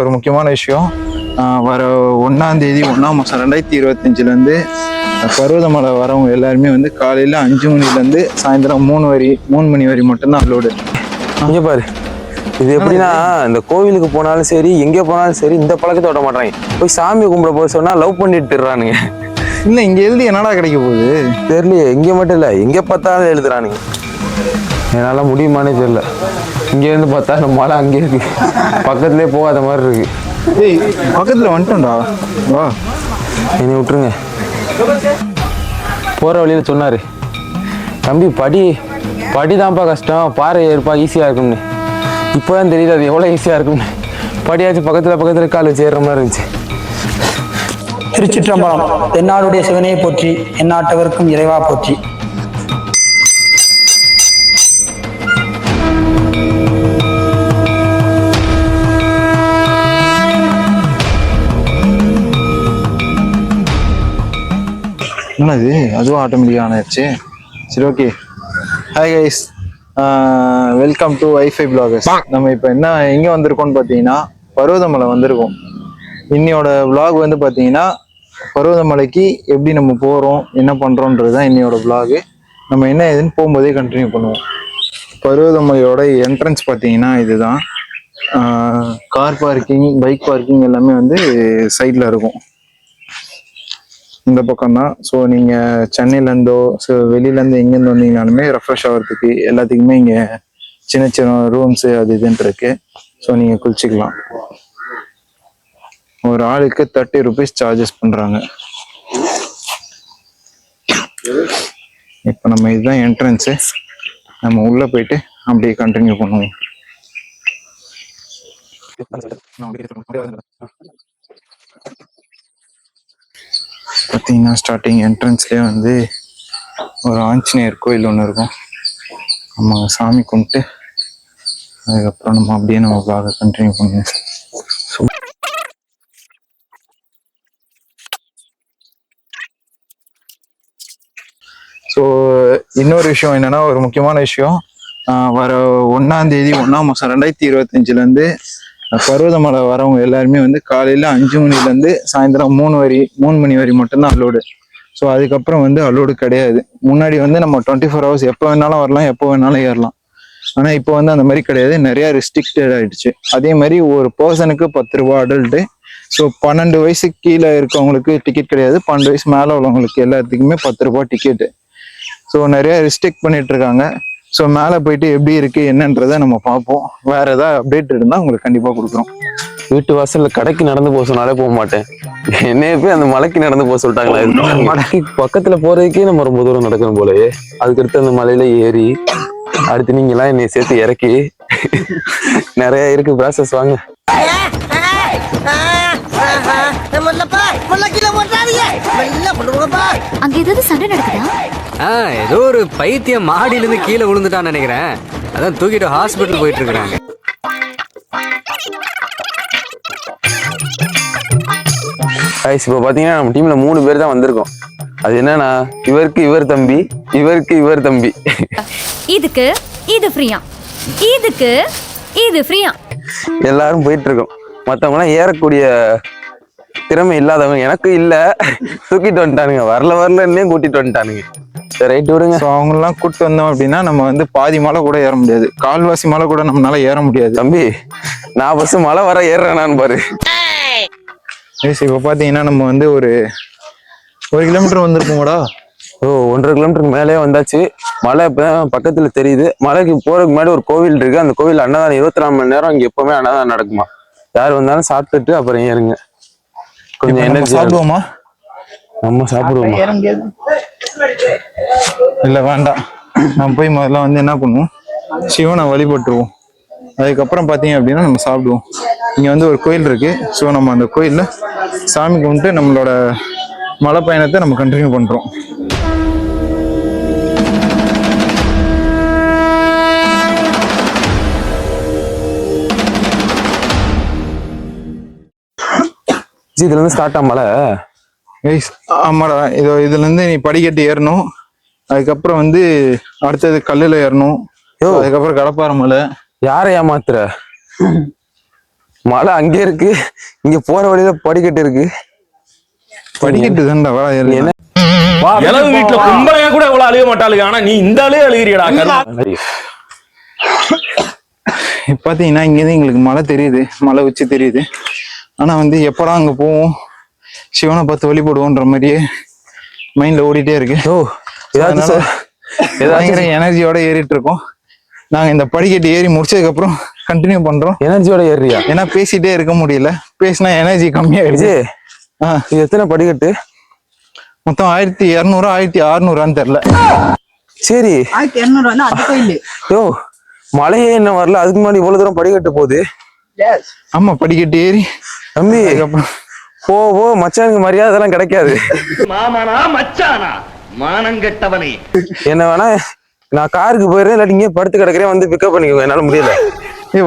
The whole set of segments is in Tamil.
ஒரு முக்கியமான விஷயம், வர 1ஆம் தேதி 1ஆம் மாதம் 2025 பருவதமலை வரவங்க எல்லாருமே வந்து காலையில் 5 மணிலேருந்து சாயந்தரம் 3 மணி வரை மட்டும்தான் அப்லோடு. இங்கே பாரு, இது எப்படின்னா இந்த கோவிலுக்கு போனாலும் சரி எங்கே போனாலும் சரி இந்த பழக்கத்தை விட மாட்டாங்க. போய் சாமி கும்பிட போக சொன்னா லவ் பண்ணிட்டு இருறானுங்க. இல்லை இங்கே எழுதி என்னடா கிடைக்க போகுது தெரியலையே. இங்கே மட்டும் இல்லை, எங்கே பார்த்தாலும் எழுதுறானுங்க. என்னால் முடியுமானே தெரியல. இங்கேருந்து பார்த்தா நம்ம மலை அங்கே இருக்கு, பக்கத்துலேயே போகாத மாதிரி இருக்கு. ஏய் பக்கத்தில் வந்துட்டோம்டா, வா என்னை விட்டுருங்க. போகிற வழியில் சொன்னார், தம்பி படி தான்ப்பா கஷ்டம், பாறை ஏற்பா ஈஸியாக இருக்கும்னு. இப்போ தான் தெரியல அது எவ்வளோ ஈஸியாக இருக்கும்னு. படியாச்சு பக்கத்தில் கால் வச்சு ஏறுற மாதிரி இருந்துச்சு. திருச்சிற்றம்பலம். தென்னாடுடைய சிவனையை போற்றி, எந்நாட்டவருக்கும் இறைவா போற்றி. என்னது அதுவும் ஆட்டோமேட்டிக்காக ஆனாச்சு. சரி okay, hi guys, welcome to wifi bloggers. நம்ம இப்போ எங்கே வந்திருக்கோம்னு பார்த்தீங்கன்னா பருவதமலை வந்திருக்கோம். இன்னையோட vlog வந்து பார்த்தீங்கன்னா பருவதமலைக்கு எப்படி நம்ம போகிறோம் என்ன பண்ணுறோன்றது தான் இன்னையோட vlog. நம்ம என்ன ஏதுன்னு போகும்போதே கண்டினியூ பண்ணுவோம். பருவதமலையோட என்ட்ரன்ஸ் பார்த்தீங்கன்னா இதுதான். கார் பார்க்கிங், பைக் பார்க்கிங் எல்லாமே வந்து சைடில் இருக்கும், இந்த பக்கம் தான். ஸோ நீங்கள் சென்னையிலேருந்தோ வெளியிலேருந்து எங்கேருந்து வந்தீங்கனாலுமே ரெஃப்ரெஷ் ஆகிறதுக்கு எல்லாத்துக்குமே இங்கே சின்ன சின்ன ரூம்ஸு அது இதுன்ட்டு இருக்கு. ஸோ நீங்கள் குளிச்சுக்கலாம். ஒரு ஆளுக்கு 30 rupees சார்ஜஸ் பண்ணுறாங்க. இப்போ நம்ம இதுதான் என்ட்ரன்ஸு. நம்ம உள்ளே போயிட்டு அப்படியே கண்டினியூ பண்ணுவோம். பார்த்தீங்கன்னா ஸ்டார்டிங் என்ட்ரன்ஸ்லேயே வந்து ஒரு ஆஞ்சநேயர் கோயில் ஒன்று இருக்கும். நம்ம சாமி கும்பிட்டு அதுக்கப்புறம் நம்ம அப்படியே நம்ம vlog கண்டினியூ பண்ணுவோம். ஸோ இன்னொரு விஷயம் என்னன்னா, ஒரு முக்கியமான விஷயம், வர 1ஆம் தேதி 1ஆம் மாதம் 2025 பருவதமலை வரவங்க எல்லாருமே வந்து காலையில் 5 மணிலேருந்து சாயந்தரம் 3 மணி வரை மட்டும்தான் அலோடு. ஸோ அதுக்கப்புறம் வந்து அலோடு கிடையாது. முன்னாடி வந்து நம்ம 24 hours எப்போ வேணாலும் வரலாம், எப்போ வேணாலும் ஏறலாம். ஆனால் இப்போ வந்து அந்த மாதிரி கிடையாது, நிறையா ரெஸ்ட்ரிக்டட் ஆகிடுச்சு. அதே மாதிரி ஒரு பர்சனுக்கு 10 ரூபா அடல்ட்டு. ஸோ 12 வயசுக்கு கீழே இருக்கவங்களுக்கு டிக்கெட் கிடையாது, 12 வயசு மேலே உள்ளவங்களுக்கு எல்லாத்துக்குமே 10 ரூபா டிக்கெட்டு. ஸோ நிறையா ரெஸ்ட்ரிக்ட் பண்ணிட்டு இருக்காங்க. ஸோ மேலே போயிட்டு எப்படி இருக்கு என்னன்றதை நம்ம பார்ப்போம். வேற ஏதாவது அப்டேட் இருந்தால் உங்களுக்கு கண்டிப்பாக கொடுக்குறோம். வீட்டு வாசல்ல கடைக்கு நடந்து போக சொன்னாலே போக மாட்டேன். என்னைய போய் அந்த மலைக்கு நடந்து போக சொல்லிட்டாங்களா? மலைக்கு பக்கத்துல போறதுக்கே நம்ம ரொம்ப தூரம் நடக்கணும் போலயே. அதுக்கடுத்து அந்த மலையில ஏறி அடுத்து நீங்க எல்லாம் என்னை சேர்த்து இறக்கி நிறைய இருக்கு ப்ராசஸ். வாங்க. அங்க ஏதாவது சண்டை நடக்குதா? ஏதோ ஒரு பைத்தியம் மாடியில இருந்து கீழே விழுந்துட்டான்னு நினைக்கிறேன். அதான் தூக்கிட்டு ஹாஸ்பிட்டல் போயிட்டு இருக்கிறாங்க. இப்போ பாத்தீங்கன்னா நம்ம டீம்ல 3 பேர் தான் வந்திருக்கோம். அது என்னன்னா, இவருக்கு இவர் தம்பி, இவருக்கு இவர் தம்பி. இதுக்கு இது ஃப்ரீயா, இதுக்கு இது ஃப்ரீயா. எல்லாரும் போயிட்டு இருக்கோம். மத்தவங்க எல்லாம் ஏறக்கூடிய திறமை இல்லாதவங்க, எனக்கு இல்ல, தூக்கிட்டு வந்துட்டானுங்க. வரலன்னே கூட்டிட்டு வந்துட்டானுங்க. ரைட் விடுங்க. ஸோ அவங்கெல்லாம் கூப்பிட்டு வந்தோம் அப்படின்னா நம்ம வந்து பாதி மலை கூட ஏற முடியாது, கால்வாசி மலை கூட நம்மளால ஏற முடியாது. தம்பி நான் பஸ் மலை வர ஏறுறேனான்னு பாரு. இப்போ பார்த்தீங்கன்னா நம்ம வந்து ஒரு 1 கிலோமீட்டர் வந்திருக்கோம்டா. ஓ 1.5 கிலோமீட்டருக்கு மேலே வந்தாச்சு. மலை இப்பதான் பக்கத்துல தெரியுது. மலைக்கு போறதுக்கு முன்னாடி ஒரு கோவில் இருக்கு. அந்த கோவில் அன்னதானம் 24 மணி நேரம் இங்க எப்பவுமே அன்னதானம் நடக்குமா. யார் வந்தாலும் சாப்பிட்டுட்டு அப்புறம் ஏறுங்க. கொஞ்சம் எனர்ஜி. சாப்பிடுவோமா? நம்ம சாப்பிடுவோமா? இல்லை வேண்டாம், நம்ம போய் முதல்ல வந்து என்ன பண்ணுவோம், சிவனை வழிபட்டுருவோம். அதுக்கப்புறம் பார்த்தீங்க அப்படின்னா நம்ம சாப்பிடுவோம். இங்கே வந்து ஒரு கோயில் இருக்கு. ஸோ நம்ம அந்த கோயிலில் சாமி கும்பிட்டு நம்மளோட மலை பயணத்தை நம்ம கண்டினியூ பண்ணுறோம். இதுல இருந்து ஸ்டார்ட் ஆமல. ஆமாடா, இதுல இருந்து நீ படிக்கட்டு ஏறணும். அதுக்கப்புறம் வந்து அடுத்தது கல்லுல ஏறணும். அதுக்கப்புறம் கடப்பாறை மலை. யாரை ஏமாத்துற? மலை அங்கே இருக்கு, இங்க போற வழியில படிக்கட்டு இருக்கு. படிக்கட்டு தான்டா வா ஏறு. என்ன இளவு வீட்டுல கும்பலையா கூட இவ்வளவு அழுக மாட்டாளுங்க, ஆனா நீ இந்த ஆளே அழுகிறியடா. இப்ப பாத்தீங்கன்னா இங்கேருந்து எங்களுக்கு மலை தெரியுது, மலை உச்சி தெரியுது. ஆனா வந்து எப்படா அங்க போவோம், சிவனை பார்த்து வழிபடுவோன்ற மாதிரியே மைண்ட்ல ஓடிட்டே இருக்கு. ஓ ஏதாச்சும் பயங்கர எனர்ஜியோட ஏறிட்டு இருக்கோம். நாங்க இந்த படிக்கட்டு ஏறி முடிச்சதுக்கு அப்புறம் கண்டினியூ பண்றோம். எனர்ஜியோட ஏறியா? ஏன்னா பேசிட்டே இருக்க முடியல, பேசினா எனர்ஜி கம்மியாயிடுச்சு. இது எத்தனை படிக்கட்டு? மொத்தம் 1200 1600 தெரியல. சரி 1200 வந்து அது கோயில். யோ மழையே என்ன வரல, அதுக்கு முன்னாடி இவ்வளவு தூரம் படிக்கட்டு போகுது. ஆமா படிக்கட்டு ஏறி தம்பி போ போ, மச்சானுக்கு மரியாதை எல்லாம் கிடைக்காது. மாமனா மச்சானா மானங்கெட்டவனே. என்ன வேணா நான் காருக்கு போயிடுறேன், இல்லாட்டி இங்கே படுத்து கிடக்குறேன், வந்து பிக்கப் பண்ணிக்கோங்க, என்னால முடியல.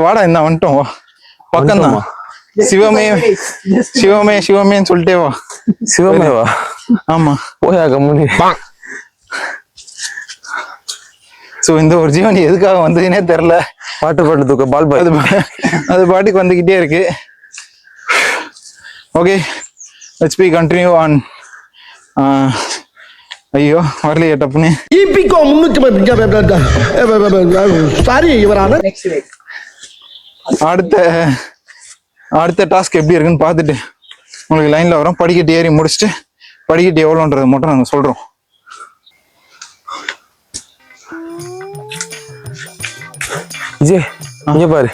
வாடா இந்த வந்துட்டோம், வா பக்கம் தான். சிவமே சிவமே சிவமேன்னு சொல்லிட்டே வா. சிவமேவா? ஆமா போயா கம்முனி. சோ இந்த ஒரு ஜீவன் எதுக்காக வந்ததுன்னே தெரியல. வாட்டர் பாட்டில் தூக்க பால் பாய் அது பாட்டுக்கு வந்துகிட்டே இருக்கு. Okay let's be continue on. ஐயோ வரலையே டப்புன்னு. இபிகோ 300 சாரி யுவரான. அடுத்த டாஸ்க் எப்படி இருக்குன்னு பார்த்துட்டு உங்களுக்கு லைன்ல வரோம். படிக்கட்டு ஏறி முடிச்சுட்டு படிக்கட்டு எவ்வளோன்றது மட்டும் நாங்கள் சொல்றோம். விஜய் இங்க பாரு,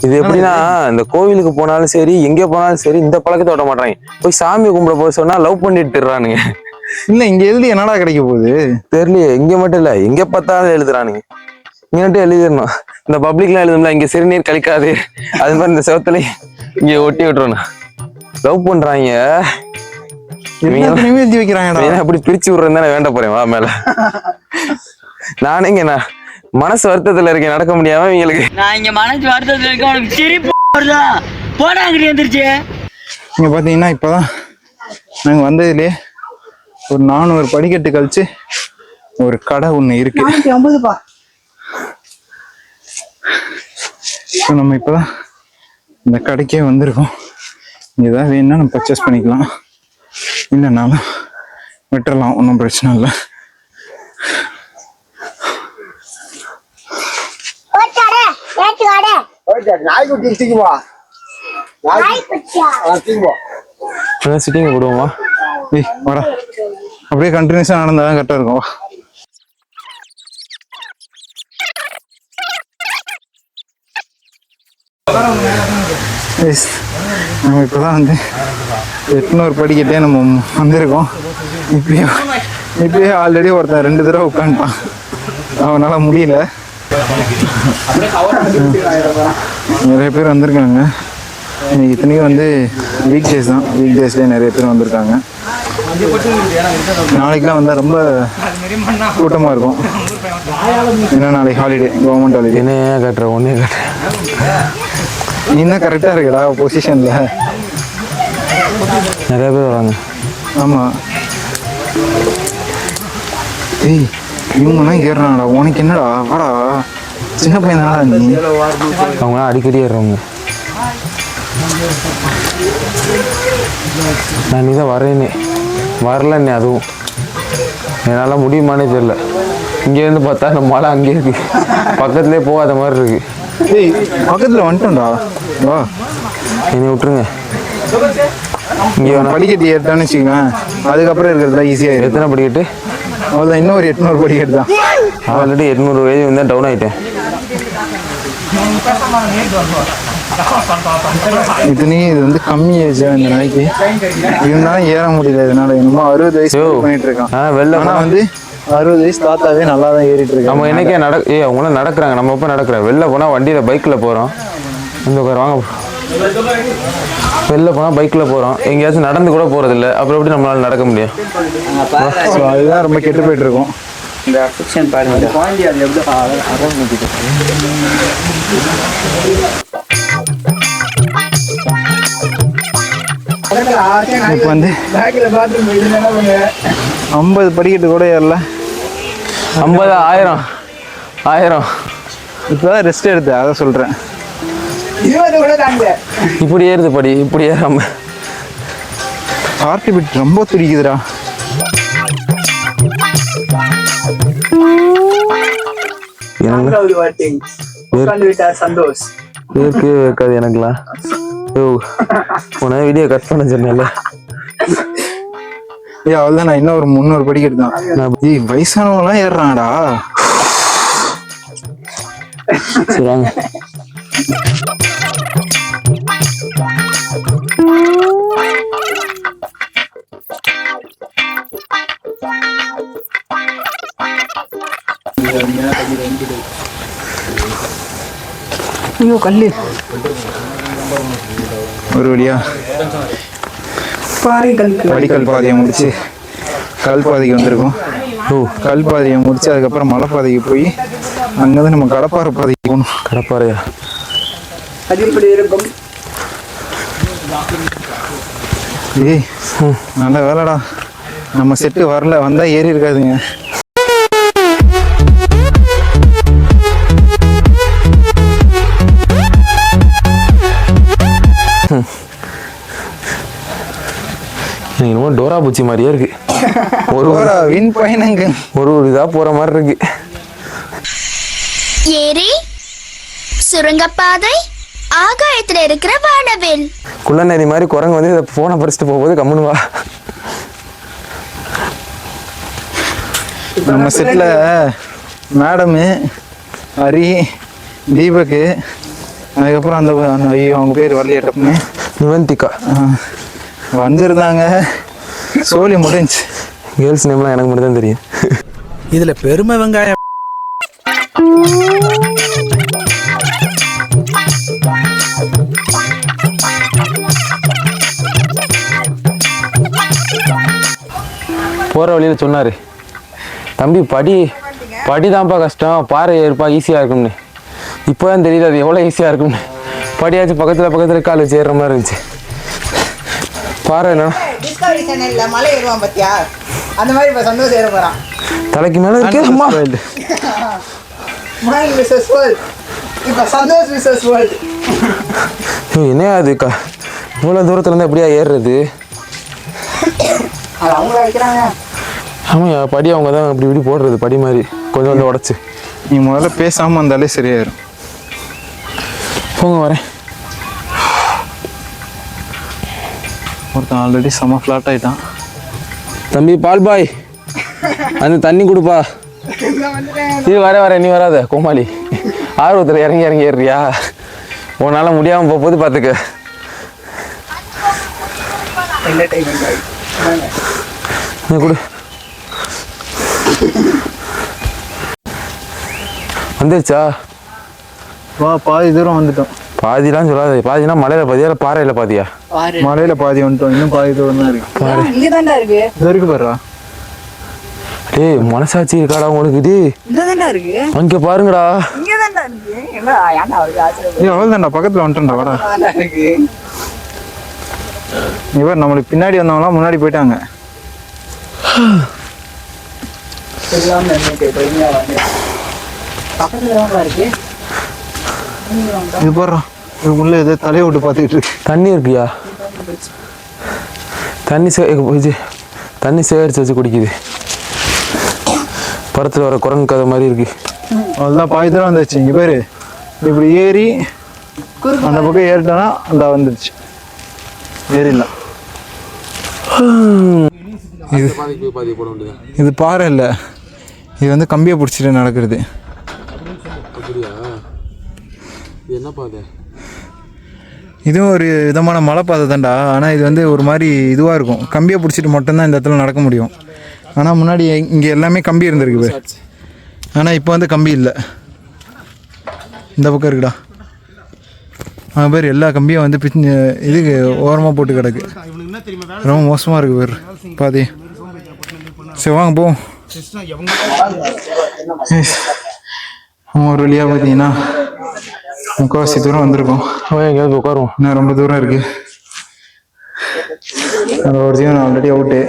இது எப்படின்னா இந்த கோவிலுக்கு போனாலும் சரி, எங்க போனாலும் சரி, இந்த பழக்கத்தை விட மாட்டாங்க. போய் சாமி கும்பிட போய் சொன்னா லவ் பண்ணிட்டுறானுங்க. இல்ல இங்க எழுதி என்னடா கிடைக்க போகுது தெரியலையே. இங்க மட்டும் இல்ல, எங்க பார்த்தாலும் எழுதுறானுங்க. இங்க மட்டும் எழுதிடணும். இந்த பப்ளிக்லாம் எழுதும்ல, இங்க சிறுநீர் கழிக்காது, அது மாதிரி இந்த செவத்துல இங்க ஒட்டி விட்டுறணும். லவ் பண்றாங்க, எழுதி வைக்கிறாங்க. அப்படி பிரிச்சு விடுறேன் தானே வேண்ட போறேன். வா மேல. நானே இங்க மனசு வருத்தத்துல இருக்கேன், நடக்க முடியாம இவங்களுக்கு. நான் இங்க மனசு வருத்தத்துல இருக்கேன், உனக்கு சிரிப்பு வருதா? போடா அங்கடி வந்துருச்சு. இங்க பாத்தீங்கன்னா இப்பதான் நாங்க வந்ததுலயே ஒரு 400 படிக்கட்டு கழிச்சு ஒரு கடை ஒண்ணு இருக்கு. 450பா. நம்ம இப்பதான் இந்த கடைக்கே வந்திருக்கோம். இங்கதான் வேணும்னா நம்ம பர்ச்சேஸ் பண்ணிக்கலாம், இல்லைனாலும் விட்டுறலாம், ஒன்றும் பிரச்சனை இல்லை. சிட்டிங்க போடுவோமா? ஏய் வாடா, அப்படியே கண்டினியூஸா நடந்தாதான் கரெக்டா இருக்கும். நம்ம இப்பதான் வந்து 800 படிக்கட்டே நம்ம வந்திருக்கோம். இப்பயே ஆல்ரெடி ஒருத்தன் 2 தடவை உட்காந்துட்டான், அவனால முடியல. நிறைய பேர் வந்திருக்காங்க. இத்தனைக்கும் வந்து வீக் டேஸ் தான், வீக் டேஸ்லேயே நிறைய பேர் வந்திருக்காங்க. நாளைக்கெலாம் வந்தால் ரொம்ப கூட்டமாக இருக்கும், ஏன்னா நாளைக்கு ஹாலிடே, கவர்மெண்ட் ஹாலிடே. என்ன கட்டுற ஒன்னே கட்டுறேன், நீ தான் கரெக்டாக இருக்குடா பொசிஷனில். நிறைய பேர் வராங்க. ஆமாம். ஏய் இவங்கலாம் ஏறுறாங்கடா, உனக்கு என்னடா? வாடா, சின்ன பையன் தானடா நீ. அவங்க அடிக்கடி ஏறுறவங்க. நான் நீ தான் வரேனே, வரலன்னே. அதுவும் என்னால் முடியுமானே தெரியல. இங்கேருந்து பார்த்தா நம்ம மலை அங்கேயே இருக்கு, பக்கத்துலேயே போகாத மாதிரி இருக்கு. ஏய் பக்கத்தில் வந்துட்டோம்டா, வா என்னை விட்டுருங்க. இங்கே வேணா படிக்கட்டு ஏறிட்டான்னு வச்சுக்கோங்க, அதுக்கப்புறம் இருக்கிறதா ஈஸியாக. எத்தனை படிக்கட்டு? அவ்வளோதான், இன்னும் ஒரு 800 படிக்கட்டு தான். ஆல்ரெடி 800 வயது வந்தால் டவுன் ஆகிட்டேன். இத்தனையும் இது வந்து கம்மி ஏஜ் இந்த நாய்க்கு, இருந்தாலும் ஏற முடியல. இதனால என்னமோ 60 வயசு பண்ணிட்டு இருக்கான். வெளில ஆனால் வந்து 60 வயசு தாத்தாவே நல்லா தான் ஏறிட்டு இருக்காங்க. நம்ம என்னைக்கே அவங்களாம் நடக்கிறாங்க, நம்ம எப்போ நடக்கிறோம்? வெளில போனால் வண்டியில் பைக்கில் போகிறோம். இந்த வாங்க, வெளில போனால் பைக்கில் போகிறோம், எங்கேயாச்சும் நடந்து கூட போகிறதில்ல. அப்புறம் எப்படி நம்மளால நடக்க முடியும்? ஸோ அதுதான் ரொம்ப கெட்டு போயிட்டு இருக்கோம். இந்த அஃபெக்ஷன் பாருங்க, குழந்தை அது எப்படி அரவணைக்குது. இப்போ வந்து 50 படிக்கட்டு கூட ஏறல. 50 1000 இப்போதான் ரெஸ்ட் எடுத்து, அதை சொல்கிறேன். இப்படி ஏறுது படி, இப்படி ஏறாம. ஹார்ட் பீட் ரொம்ப துடிக்குதுடா. சந்தோஷ் இருக்கவே இருக்காது எனக்குலாம். உன வீடியோ கட் பண்ண சொன்னல. அவ்வளவுதான், நான் இன்னும் ஒரு 300 படிக்கிறது தான். வயசானவங்க எல்லாம் ஏறுறாங்கடா. சரி வாங்க. ஐயோ கல்லு. ஒரு வழியா பாறை கல். படிக்கல் பாதையை முடிச்சு கல் பாதைக்கு வந்திருக்கோம். கல் பாதையை முடிச்சு அதுக்கப்புறம் மலை பாதைக்கு போய் அங்கேருந்து நம்ம கடப்பாறை பாதைக்கு போகணும். கடப்பாறையா? அதில் இருக்கும். ஏய் நல்ல வேலைடா, நம்ம செட்டு வரல, வந்தா ஏறி இருக்காதுங்க. என்னமோ டோரா பூச்சி மாதிரியே இருக்கு. ஒரு வின் பயணங்க, ஒரு இதா போற மாதிரி இருக்கு. ஏரி, சுரங்கப்பாதை, ஆகாயத்துல இருக்கிற வானவில். குள்ளநெறி மாதிரி குரங்கு வந்து இதை போனை பறிச்சுட்டு போகும்போது கம்முன்னு வா. நம்ம செட்ல மேடமு, ஹரி, தீபக்கு, அதுக்கப்புறம் அந்த ஐயோ அவங்க பேர் வரலையே டப்புன்னு, நிவந்திகா வந்திருந்தாங்க. சோலி முடிஞ்சு. கேர்ள்ஸ் நேம்லாம் எனக்கு மட்டும் தான் தெரியும். இதுல பெருமை வெங்காயம். போகிற வழியில் சொன்னார், தம்பி படிதான்ப்பா கஷ்டம், பாறை ஏறுப்பா ஈஸியாக இருக்கும்னு. இப்போ தான் தெரியுது அது எவ்வளோ ஈஸியாக இருக்கும்னு. படியாச்சும் பக்கத்தில் கால் வச்சு ஏறுற மாதிரி இருந்துச்சு. பாறை என்ன டிஸ்கவரி சேனல்ல மலை ஏறுவான் பாத்தியா, அந்த மாதிரி இப்ப சந்தோஷம் ஏற போறான். தலைக்கு மேலே இருக்கே அம்மா. மைண்ட் விசஸ் வேர்ல்ட், இப்ப சந்தோஷ் விசஸ் வேர்ல்ட். என்ன அது இவ்வளோ தூரத்துலேருந்து எப்படியா ஏறுறது? அது அவங்க வைக்கிறாங்க. ஆமாய்யா, படி அவங்க தான் இப்படி போடுறது, படி மாதிரி கொஞ்சம் கொஞ்சம் உடச்சி. நீ முதல்ல பேசாமல் வந்தாலே சரியாயிரும். போங்க வரேன். ஒருத்தன் ஆல்ரெடி செம்ம ஃப்ளாட் ஆகிட்டான். தம்பி பால் பாய், அந்த தண்ணி கொடுப்பா. இது வரேன், நீ வராத கோமாளி. ஆர்வத்தில் இறங்கி ஏறுறியா? உன்னால் முடியாமல் போகும்போது பார்த்துக்க. கொடு. வந்துருச்சா? வா, பாதி தூரம் வந்துட்டோம். பாதிலாம் சொல்லாது. பாதினா மலையில பாதியா இல்லை பாறையில பாதியா? மலையில பாதி வந்துட்டோம், இன்னும் பாதி தூரம் தான் இருக்கு. பாரு, இங்கதான்டா இருக்கு. இது இருக்கு பாருடா. டேய் மனசாட்சி இருக்காடா உங்களுக்கு? டி இங்கதான்டா இருக்கு. அங்க பாருங்கடா. இங்கதான்டா இருக்கு. என்ன ஏன்டா அவருக்கு ஆச்சரியம்? ஏய் அவ்வளவுதான்டா, பக்கத்துல வந்துட்டோம்டா. வாடா. இங்கதான்டா இருக்கு. இவர் நம்மளுக்கு பின்னாடி வந்தவங்களாம் முன்னாடி போயிட்டாங்க. எல்லாம் நின்னுட்டு பொறுமையா வந்து பக்கத்துல தான் இருக்கு. இது பாருடா, இது உள்ள ஏதோ தலையை விட்டு பார்த்துக்கிட்டு இருக்கு. தண்ணி இருக்குயா? தண்ணி சேகரிச்சு வச்சு குடிக்குது. படத்துல வர குரங்கு கதை மாதிரி இருக்கு. அதுதான் பாதி தூரம் வந்துச்சு. இங்க பேரு இப்படி ஏறி அந்த பக்கம் ஏறிட்டோன்னா அந்த வந்துடுச்சு. ஏறிடலாம். இது பாறை இல்லை, இது வந்து கம்பியை பிடிச்சிட்டு நடக்கிறது. என்ன பாதை? இதுவும் ஒரு விதமான மலைப்பாதை தான்டா. ஆனால் இது வந்து ஒரு மாதிரி இதுவாக இருக்கும். கம்பியை பிடிச்சிட்டு மட்டும்தான் இந்த இடத்துல நடக்க முடியும். ஆனால் முன்னாடி இங்கே எல்லாமே கம்பி இருந்திருக்கு. ஆனால் இப்போ வந்து கம்பி இல்லை. இந்த பக்கம் இருக்குடா, அங்கே பேர் எல்லா கம்பியும் வந்து இதுக்கு ஓரமாக போட்டு கிடக்கு. ரொம்ப மோசமாக இருக்கு பேர் பாதி. சரி வாங்க போவோம். ஒரு வழியாக பார்த்தீங்கன்னா முக்கால்வாசி தூரம் வந்திருக்கோம். எங்கேயாவது உட்காருவோம். இன்னும் ரொம்ப தூரம் இருக்கு. ஒரு ஜீவன் already out.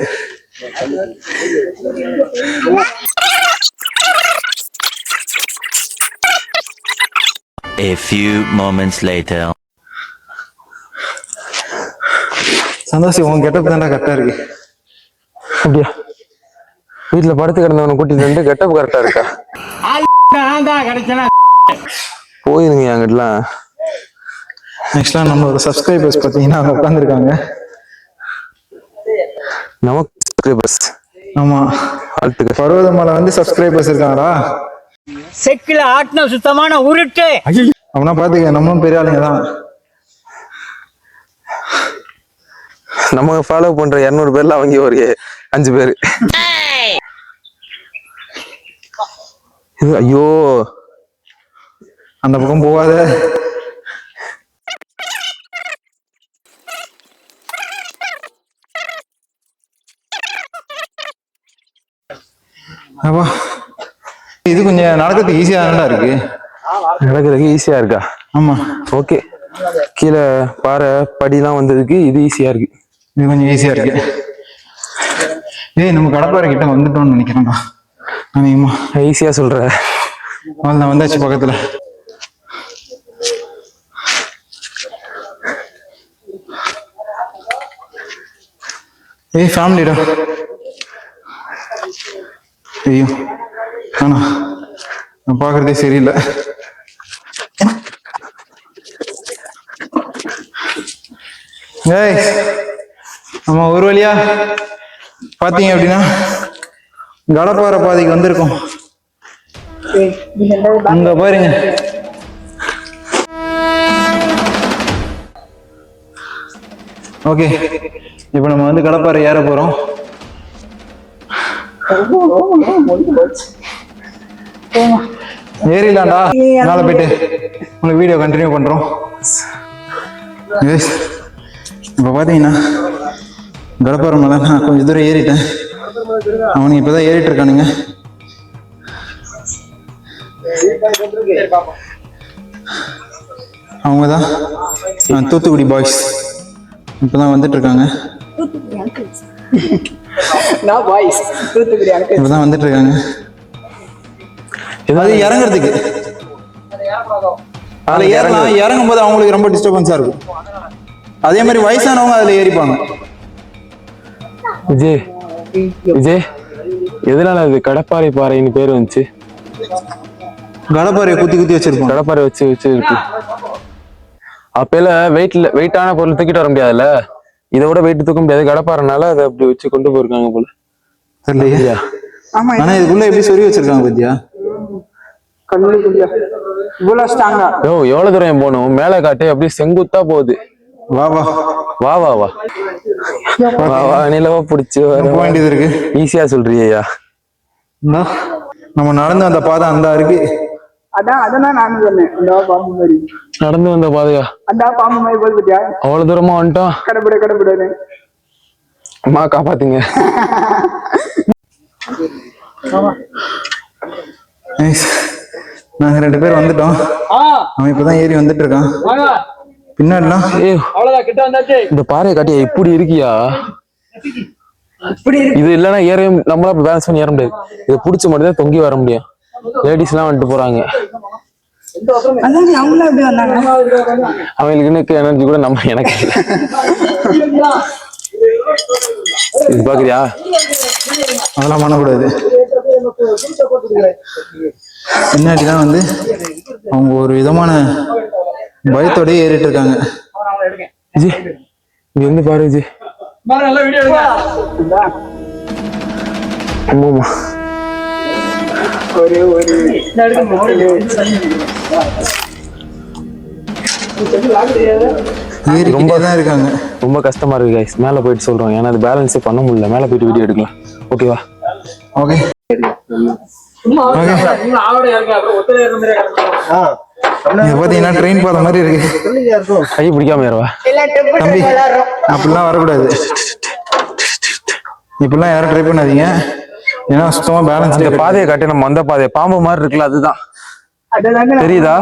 A few moments later. சந்தோஷம் உன் கெட்டப் தான்டா கரெக்டா இருக்கு. அப்படியா? வீட்டுல படுத்து கிடந்தவனை கூட்டிட்டு வந்து கெட்டப் கரெக்டா இருக்கா? போயிருங்க அங்கிட்டலாம். ஆக்சுவலா நம்மளோட சப்ஸ்கிரைபர்ஸ் பாத்தீங்கன்னா அங்க உட்காந்துருக்காங்க. நமக்கு subscribers. ஆமா, வாழ்த்துக்கள். பர்வதமலை வந்து சப்ஸ்கிரைபர்ஸ் இருக்காங்களா? செக்கில ஆட்டின சுத்தமான உருட்டு. அப்படின்னா பாத்துக்க, நம்மளும் பெரிய ஆளுங்க தான். நம்ம ஃபாலோ பண்ற 200 பேர்ல அவங்க ஒரு 5 பேரு. ஐயோ, அந்த பக்கம் போகாத. அப்பா, இது கொஞ்சம் நடக்கிறதுக்கு ஈஸியா தான்டா இருக்கு. நடக்கிறதுக்கு ஈஸியா இருக்கா? ஆமா, ஓகே. கீழே பாறை படிலாம் வந்ததுக்கு இது ஈஸியா இருக்கு. இது கொஞ்சம் ஈஸியா இருக்கு. ஏய், நம்ம கடப்பாறை கிட்ட வந்துட்டோம்னு நினைக்கிறேன்டா. அநேகமா ஈஸியா சொல்ற. நான் வந்தாச்சு பக்கத்துல. ஏய், ஃபேமிலிடா. ஐயோ, ஆனா நான் பாக்குறதே சரியில்லை. ஏய், நம்ம ஒரு வழியா பாத்தீங்க அப்படின்னா கடப்பாறை பாதைக்கு வந்திருக்கோம். அங்க பாருங்க. ஓகே, இப்ப நம்ம வந்து கடப்பாறை ஏற போறோம். ஏறிடலாம்டா. மேல போயிட்டு உங்களுக்கு வீடியோ கண்டினியூ பண்றோம். இப்ப பாத்தீங்கன்னா கடப்பாறை மேல நான் கொஞ்சம் தூரம் ஏறிட்டேன். அவனுக்கு இப்பதான் ஏறிட்டு இருக்கானுங்க. அவங்கதான் தூத்துக்குடி பாய்ஸ் இப்பதான் வந்துட்டு இருக்காங்க. இப்பதான் வந்துட்டு இருக்காங்க. அது இறங்குறதுக்கு அதுல ஏறலாம். இறங்கும் போது அவங்களுக்கு ரொம்ப டிஸ்டர்பன்ஸா இருக்கும். அதே மாதிரி வயசானவங்க அதுல ஏறிப்பாங்க. விஜய், விஜய், எதனால இது கடப்பாறை பாறைன்னு பேர் வந்துச்சு? கடப்பாறையை குத்தி குத்தி வச்சிருப்போம். கடப்பாறை வச்சு வச்சு இருக்கு. அப்பல வெயிட்டான பொருள் தூக்கிட்டு வர முடியாதுல்ல, இதை விட வெயிட் தூக்க முடியாது. கடப்பாறைனால அதை அப்படி வச்சு கொண்டு போயிருக்காங்க போல. தெரியலையா? ஆனா இதுக்குள்ள எப்படி சொறி வச்சிருக்காங்க பத்தியா? யோ, எவ்வளவு தூரம் போகணும்? மேல காட்டு, அப்படியே செங்குத்தா போகுது. வா வா வா வா வா வா வா, நிலவா பிடிச்சு போக வேண்டியது இருக்கு. ஈஸியா சொல்றியா? நம்ம நடந்து வந்த பாதை அந்த இருக்கு. நடந்து வந்த பாதையா? அவ்வளவு தூரமா வந்துட்டோம். அம்மா காப்பாத்துங்க. நாங்க 2 பேர் வந்துட்டோம். அவன் இப்பதான் ஏறி வந்துட்டு இருக்கான். பின்னாடிலாம் இந்த பாறையை காட்டியா இப்படி இருக்கியா? இது இல்லைன்னா ஏற நம்மளா பேலன்ஸ் பண்ணி ஏற முடியாது. இதை புடிச்ச மட்டும் தான் தொங்கி வர முடியும். லேடிஸ் எல்லாம் வந்துட்டு போறாங்க. அவங்களுக்கு எனர்ஜி கூட நம்ம எனக்கு இது பாக்குறியா? அதெல்லாம் பண்ணக்கூடாது. பின்னாடிதான் வந்து அவங்க ஒரு விதமான பயத்தோடய ஏறிட்டு இருக்காங்க. விஜய், இங்க வந்து பாரு விஜய். ஆமாமா, ஏறிக்கிட்டே இருக்காங்க. ரொம்ப கஷ்டமா இருக்கு கைஸ். மேல போயிட்டு சொல்றோம், ஏன்னா அது பேலன்ஸே பண்ண முடியல. மேல போயிட்டு வீடியோ எடுக்கலாம். ஓகேவா? ஓகே. பாத்தீங்கன்னா ட்ரெயின் போற மாதிரி இருக்கு. கை பிடிக்காம ஏறவா தம்பி? அப்படிலாம் வரக்கூடாது. இப்படிலாம் யாரும் ட்ரை பண்ணாதீங்க. ஏன்னா சுத்தமா பேலன்ஸ். அந்த பாதையை காட்டி நம்ம அந்த பாதையை பாம்பு மாதிரி இருக்குல்ல, அதுதான். தெரியுதா?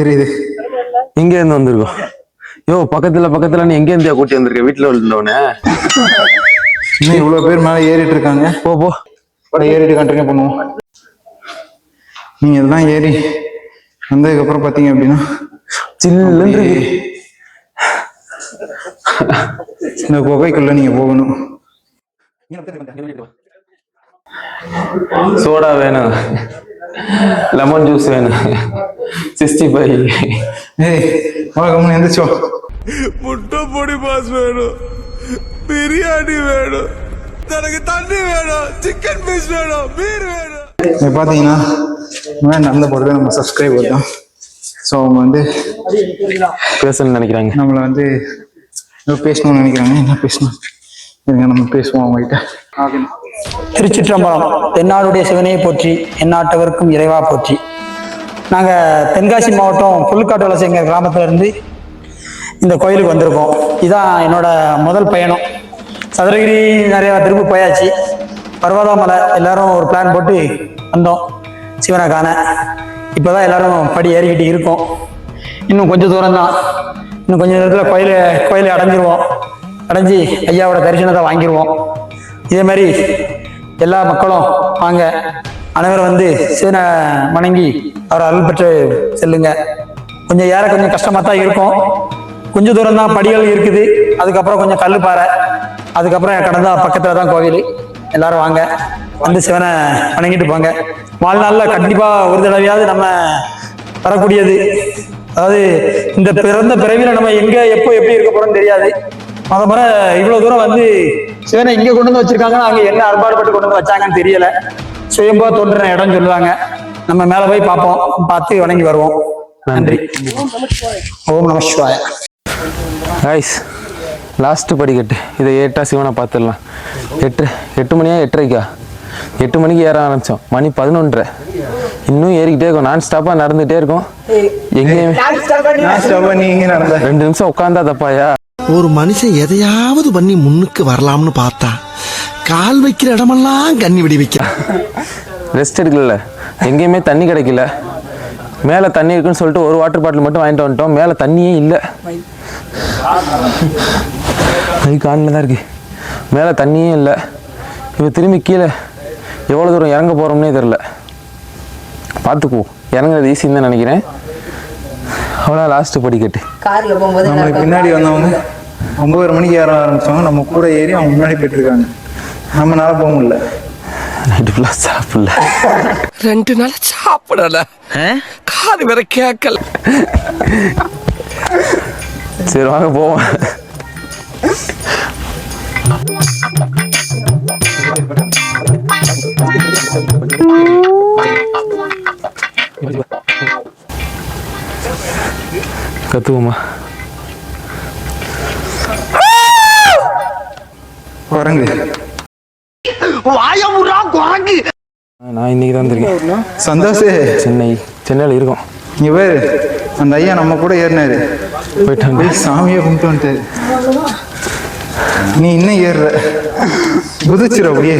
தெரியுது. இங்க இருந்து வந்திருக்கோம். யோ, பக்கத்துல நீ எங்க இருந்தியா கூட்டி வந்திருக்க? வீட்டுல இருந்தவனே இன்னும் இவ்வளவு பேர் மேல ஏறிட்டு இருக்காங்க. போ ஏறிட்டு கண்டினியூ பண்ணுவோம். நீங்க இதெல்லாம் ஏறி வந்ததுக்கு அப்புறம் பாத்தீங்க அப்படின்னா சில்லுன்னு இந்த குகைக்குள்ள நீங்க போகணும். சோடா வேணும், லெமன் ஜூஸ் வேணும், 65. ஏய் வணக்கம், எந்திரிச்சோ. முட்டை பொடி பாஸ் வேணும், பிரியாணி வேணும், எனக்கு தண்ணி வேணும், சிக்கன் பீஸ் வேணும், பீர் வேணும். இப்போ பார்த்தீங்கன்னா முன்னாடி நடந்த போகிறது நம்ம சப்ஸ்கிரைபர் தான். ஸோ அவங்க வந்து பேசணும்னு நினைக்கிறாங்க. நம்மளை வந்து ஏதோ பேசணும்னு நினைக்கிறாங்க. என்ன பேசணும் இருங்க, நம்ம பேசுவோம் அவங்ககிட்ட. திருச்சிற்றம்பலம். தென்னாடுடைய சிவனையை போற்றி, எந்நாட்டவருக்கும் இறைவா போற்றி. நாங்கள் தென்காசி மாவட்டம் புல்லுக்காட்டு வலசைங்கிற கிராமத்துல இருந்து இந்த கோயிலுக்கு வந்திருக்கோம். இதுதான் என்னோட முதல் பயணம். சதுரகிரி நிறையா திரும்ப போயாச்சு. பர்வதாமலை எல்லாரும் ஒரு பிளான் போட்டு வந்தோம் சிவனை காண. இப்போதான் எல்லாரும் படி ஏறிக்கிட்டு இருக்கோம். இன்னும் கொஞ்சம் தூரம் தான். இன்னும் கொஞ்சம் நேரத்தில் கோயிலை அடைஞ்சிருவோம். அடைஞ்சி ஐயாவோட தரிசனத்தை வாங்கிடுவோம். இதே மாதிரி எல்லா மக்களும் வாங்க, அனைவரும் வந்து சிவனை வணங்கி அவர் அருள் பெற்று செல்லுங்க. கொஞ்சம் ஏற கொஞ்சம் கஷ்டமாக தான் இருக்கும். கொஞ்சம் தூரம் தான் படிகள் இருக்குது. அதுக்கப்புறம் கொஞ்சம் கல் பாறை, அதுக்கப்புறம் கடந்தா பக்கத்தில் தான் கோவில். எல்லாரும் வாங்க, வந்து சிவனை வணங்கிட்டு போங்க. வாழ்நாளில் கண்டிப்பாக ஒரு தடவையாவது நம்ம வரக்கூடியது. அதாவது இந்த பிறந்த பிறவியில் நம்ம எங்கே எப்போ எப்படி இருக்க போகிறோம்னு தெரியாது. முறை இவ்வளோ தூரம் வந்து சிவனை இங்கே கொண்டு வந்து வச்சிருக்காங்கன்னா அங்கே என்ன அறுபாடுபட்டு கொண்டு வந்து வச்சாங்கன்னு தெரியல. சுயம்பா தோன்றின இடம் சொல்லுவாங்க. நம்ம மேலே போய் பார்ப்போம், பார்த்து வணங்கி வருவோம். நன்றி. ஓம் நம சிவாய. கைஸ், லாஸ்ட்டு படிக்கட்டு. இதை ஏட்டா சிவனை பார்த்துடலாம். 8 மணியா 8:30? 8 மணிக்கு ஏற ஆரம்பித்தோம். மணி 11:30. இன்னும் ஏறிக்கிட்டே இருக்கும். நான் ஸ்டாப்பாக நடந்துகிட்டே இருக்கும். எங்கேயுமே 2 நிமிஷம் உட்காந்தா தப்பாயா? ஒரு மனுஷன் எதையாவது பண்ணி முன்னுக்கு வரலாம்னு பார்த்தா கால் வைக்கிற இடமெல்லாம் கண்ணி விடி வைக்கிறான். ரெஸ்ட் எடுக்கல, எங்கேயுமே தண்ணி கிடைக்கல. மேலே தண்ணி இருக்குன்னு சொல்லிட்டு ஒரு வாட்டர் பாட்டில் மட்டும் வாங்கிட்டு வந்துட்டோம். மேலே தண்ணியே இல்லை. காணில் தான் இருக்கு, மேலே தண்ணியே இல்லை. இப்போ திரும்பி கீழே எவ்வளோ தூரம் இறங்க போகிறோம்னே தெரில. பார்த்துக்குவோம், இறங்குறது ஈஸின்னு தான் நினைக்கிறேன். அவ்வளோ லாஸ்ட்டு படிக்கட்டு. கார்ல போகும்போது நம்மளுக்கு பின்னாடி வந்தவங்க 9 மணிக்கு ஏற ஆரம்பிச்சவங்க நம்ம கூட ஏறி அவங்க முன்னாடி போயிட்டுருக்காங்க. நம்மளால போக முடியல. நைட்டு ஃபுல்லாக சாப்பிடல. 2 நாள் சாப்பிடல, காது வேற கேட்கல. சரி வாங்க போவோம். கத்துவோமா? குரங்கு. நான் இன்னைக்கு தான் வந்திருக்கேன். சந்தோஷ் சென்னையில் இருக்கோம். இவர் அந்த ஐயா நம்ம கூட ஏறினாரு, போயிட்டாங்க. போய் சாமியை கும்பிட்டு வந்துட்டாரு. நீ இன்னும் ஏறுற, குதிச்சிட அப்படியே.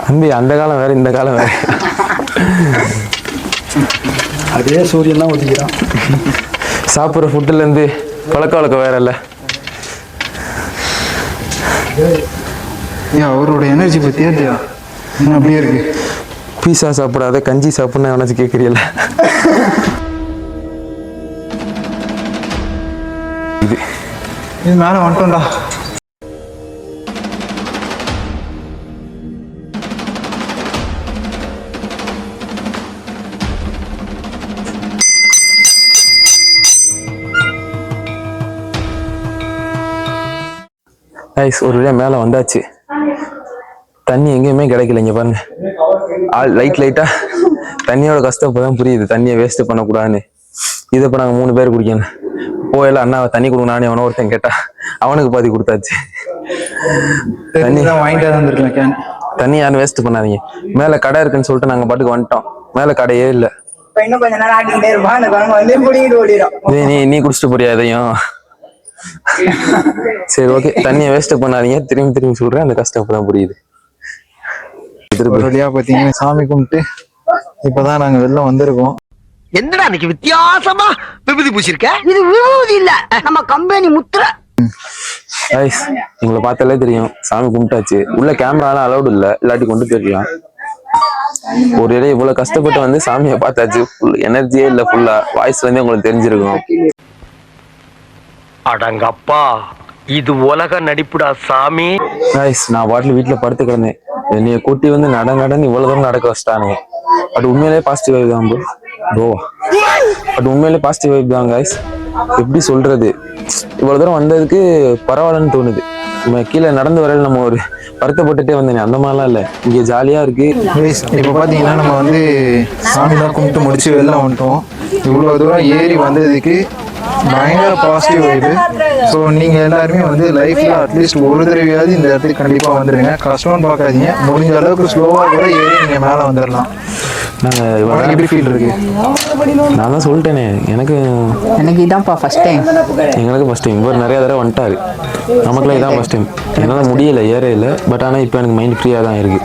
தம்பி, அந்த காலம் வேற, இந்த காலம் வேற. அதே சூரியன் தான் ஒதுக்கிறான். சாப்பிட்ற ஃபுட்டுலேருந்து பழக்க வழக்கம் வேற இல்லை. அவரோட எனர்ஜி பத்தியா இல்லையா? இன்னும் அப்படியே இருக்கு. பீஸா சாப்பிடாத கஞ்சி சாப்பிட்ணும் எவனாச்சும் கேட்குறீல்ல? இது மேலே வந்துட்டோம்டா. ஐஸ் ஒரு வழியாக மேலே வந்தாச்சு. தண்ணி எங்கேயுமே கிடைக்கல. இங்கே பாருங்க, லைட்டாக தண்ணியோட கஷ்டம் இப்போ தான் புரியுது. தண்ணியை வேஸ்ட்டு பண்ணக்கூடாதுன்னு. இதை இப்போ நாங்கள் 3 பேர் குடிக்கணும். போயில அண்ணா தண்ணி கொடுங்க, நானே அவனை ஒருத்தன் கேட்டா அவனுக்கு பாதி கொடுத்தாச்சு. தண்ணி தான் வாங்கிட்டு வந்துருக்கலாம். கேன் தண்ணி யாரும் வேஸ்ட் பண்ணாதீங்க. மேலே கடை இருக்குன்னு சொல்லிட்டு நாங்கள் பாட்டுக்கு வந்துட்டோம். மேலே கடையே இல்லை. இன்னும் கொஞ்ச நேரம் ஆட்டிக்கிட்டே இருப்பான். நீ குடிச்சிட்டு போறியா எதையும்? சரி ஓகே, தண்ணியை வேஸ்ட் பண்ணாதீங்க. திரும்பி சொல்றேன், அந்த கஷ்டம் இப்பதான் புரியுது. ஒரு வழியா பாத்தீங்கன்னா சாமி கும்பிட்டு இப்பதான் நாங்க வெளில வந்திருக்கோம். என்னடா இன்னைக்கு வித்தியாசமா விபூதி பூசிருக்க? இது விபூதி இல்ல, நம்ம கம்பெனி முத்திரை. உங்களை பார்த்தாலே தெரியும் சாமி கும்பிட்டாச்சு. உள்ள கேமராலாம் அலௌடு இல்ல, இல்லாட்டி கொண்டு போயிருக்கலாம். ஒரு இடையே இவ்வளவு கஷ்டப்பட்டு வந்து சாமியை பார்த்தாச்சு. ஃபுல் எனர்ஜியே இல்ல, ஃபுல்லா வாய்ஸ்ல இருந்தே உங்களுக்கு தெரிஞ்சிருக்கும். அடங்கப்பா, இது உலக நடிப்புடா சாமி. கைஸ் நான் பாட்டில் வீட்டில் படுத்து கிடந்தேன். என்னைய கூட்டி வந்து நடந்து இவ்வளோ தூரம் நடக்க வச்சிட்டானுங்க. பட் உண்மையிலேயே பாசிட்டிவ் வைப் தான் ப்ரோ. பட் உண்மையிலேயே பாசிட்டிவ் வைப் தான் கைஸ். எப்படி சொல்றது, இவ்வளோ தூரம் வந்ததுக்கு பரவாயில்லன்னு தோணுது. நம்ம கீழே நடந்து வரையில நம்ம ஒரு வருத்தப்பட்டுட்டே வந்தேன், அந்த மாதிரிலாம் இல்லை. இங்கே ஜாலியாக இருக்கு. இப்போ பார்த்தீங்கன்னா நம்ம வந்து சாமிலாம் கும்பிட்டு முடிச்சு வெளில வந்துட்டோம். இவ்வளோ தூரம் ஏறி வந்ததுக்கு பயங்கர பாசிட்டிவ் வைப்பு. ஸோ நீங்கள் எல்லாருமே வந்து லைஃப்பில் அட்லீஸ்ட் ஒரு தடவையாவது இந்த இடத்துக்கு கண்டிப்பாக வந்துடுங்க. கஷ்டம்னு பார்க்காதீங்க, முடிஞ்ச அளவுக்கு ஸ்லோவாக கூட ஏறி நீங்கள் மேலே வந்துடலாம். நாங்கள் எப்படி ஃபீல் இருக்கு? நான் தான் சொல்லிட்டேனே, எனக்கு இதான்ப்பா ஃபர்ஸ்ட் டைம். எங்களுக்கு ஃபஸ்ட் டைம். இவர் நிறையா தடவை வந்துட்டாரு, நமக்குலாம் இதான் ஃபஸ்ட் டைம். என்னால் முடியலை, ஏற இல்லை. பட் ஆனால் இப்போ எனக்கு மைண்ட் ஃப்ரீயாக தான் இருக்குது.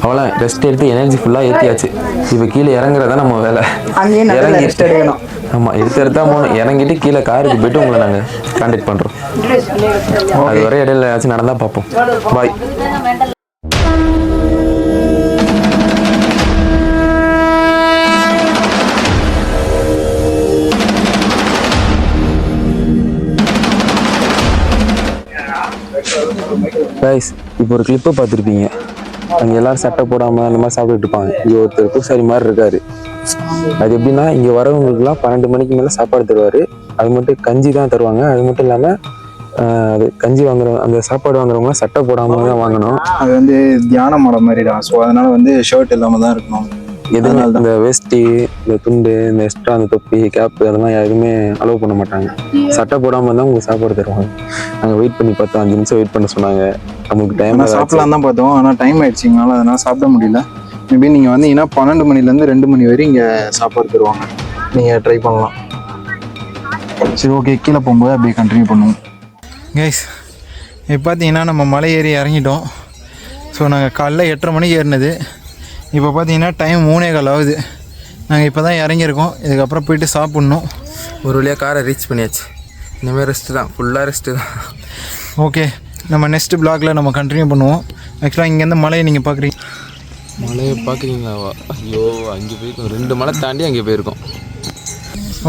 அவ்வளோ ரெஸ்ட் எடுத்து எனர்ஜி ஃபுல்லாக ஏற்றியாச்சு. இப்போ கீழே இறங்குறதா நம்ம வேலை. இறங்கி ஆமாம் எடுத்தா போகணும். இறங்கிட்டு கீழே காருக்கு போய்ட்டு உங்களை நாங்கள் கான்டாக்ட் பண்ணுறோம். அது வரை இடையில ஏதாச்சும் நடந்தால் பார்ப்போம். பாய். கைஸ் இப்போ ஒரு கிளிப்பை பார்த்துருப்பீங்க. அங்கே எல்லாரும் சட்டை போடாமல் அந்த மாதிரி சாப்பிட்டுட்டு இருப்பாங்க. இங்கே ஒருத்தர் பூசாரி மாதிரி இருக்காரு. அது எப்படின்னா, இங்கே வரவங்களுக்குலாம் 12 மணிக்கு மேலே சாப்பாடு தருவார். அது மட்டும் கஞ்சி தான் தருவாங்க. அது மட்டும் இல்லாமல் அது கஞ்சி வாங்குறவங்க, அந்த சாப்பாடு வாங்குறவங்க சட்டை போடாமல் தான் வாங்கணும். அது வந்து தியான மடம் மாதிரி தான். ஸோ அதனால வந்து ஷர்ட் இல்லாமல் தான் இருக்கணும். எதுவுமே இந்த வேஷ்டி, இந்த துண்டு, இந்த எக்ஸ்ட்ரா அந்த தொப்பி, கேப்பு அதெல்லாம் எதுவுமே அலோவ் பண்ண மாட்டாங்க. சட்டை போடாமல் தான் உங்களுக்கு சாப்பாடு தருவாங்க. நாங்கள் வெயிட் பண்ணி பார்த்தோம், 5 நிமிஷம் வெயிட் பண்ண சொன்னாங்க. நமக்கு டைம் சாப்பிடலாம் தான் பார்த்தோம், ஆனால் டைம் ஆயிடுச்சுங்கனால அதனால் சாப்பிட முடியல. மேபி நீங்கள் வந்தீங்கன்னா 12 மணிலேருந்து 2 மணி வரை இங்கே சாப்பாடு தருவாங்க. நீங்கள் ட்ரை பண்ணலாம். சரி, ஓகே, கீழே போகும்போது அப்படியே கண்டினியூ பண்ணுவோம். கைஸ் இப்போ பார்த்தீங்கன்னா நம்ம மலை ஏறி இறங்கிட்டோம். ஸோ நாங்கள் காலைல 8:30 மணிக்கு ஏறினது. இப்போ பார்த்தீங்கன்னா டைம் 3:15 ஆகுது. நாங்கள் இப்போ தான் இறங்கியிருக்கோம். இதுக்கப்புறம் போயிட்டு சாப்பிட்ணும். ஒரு வழியாக காரை ரீச் பண்ணியாச்சு. இனிமேல் ரெஸ்ட்டு தான், ஃபுல்லாக ரெஸ்ட்டு தான். ஓகே, நம்ம நெக்ஸ்ட் பிளாகில் நம்ம கண்டினியூ பண்ணுவோம். ஆக்சுவலாக இங்கேருந்து மலையை நீங்கள் பார்க்குறீங்க. மலையை பார்க்குறீங்களா? ஐயோ, அங்கே போயிருக்கோம். 2 மலை தாண்டி அங்கே போயிருக்கோம்.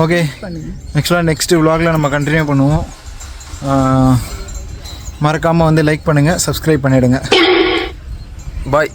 ஓகே, ஆக்சுவலாக நெக்ஸ்ட் விலாகில் நம்ம கண்டினியூ பண்ணுவோம். மறக்காமல் வந்து லைக் பண்ணுங்கள், சப்ஸ்கிரைப் பண்ணிவிடுங்க. பாய்.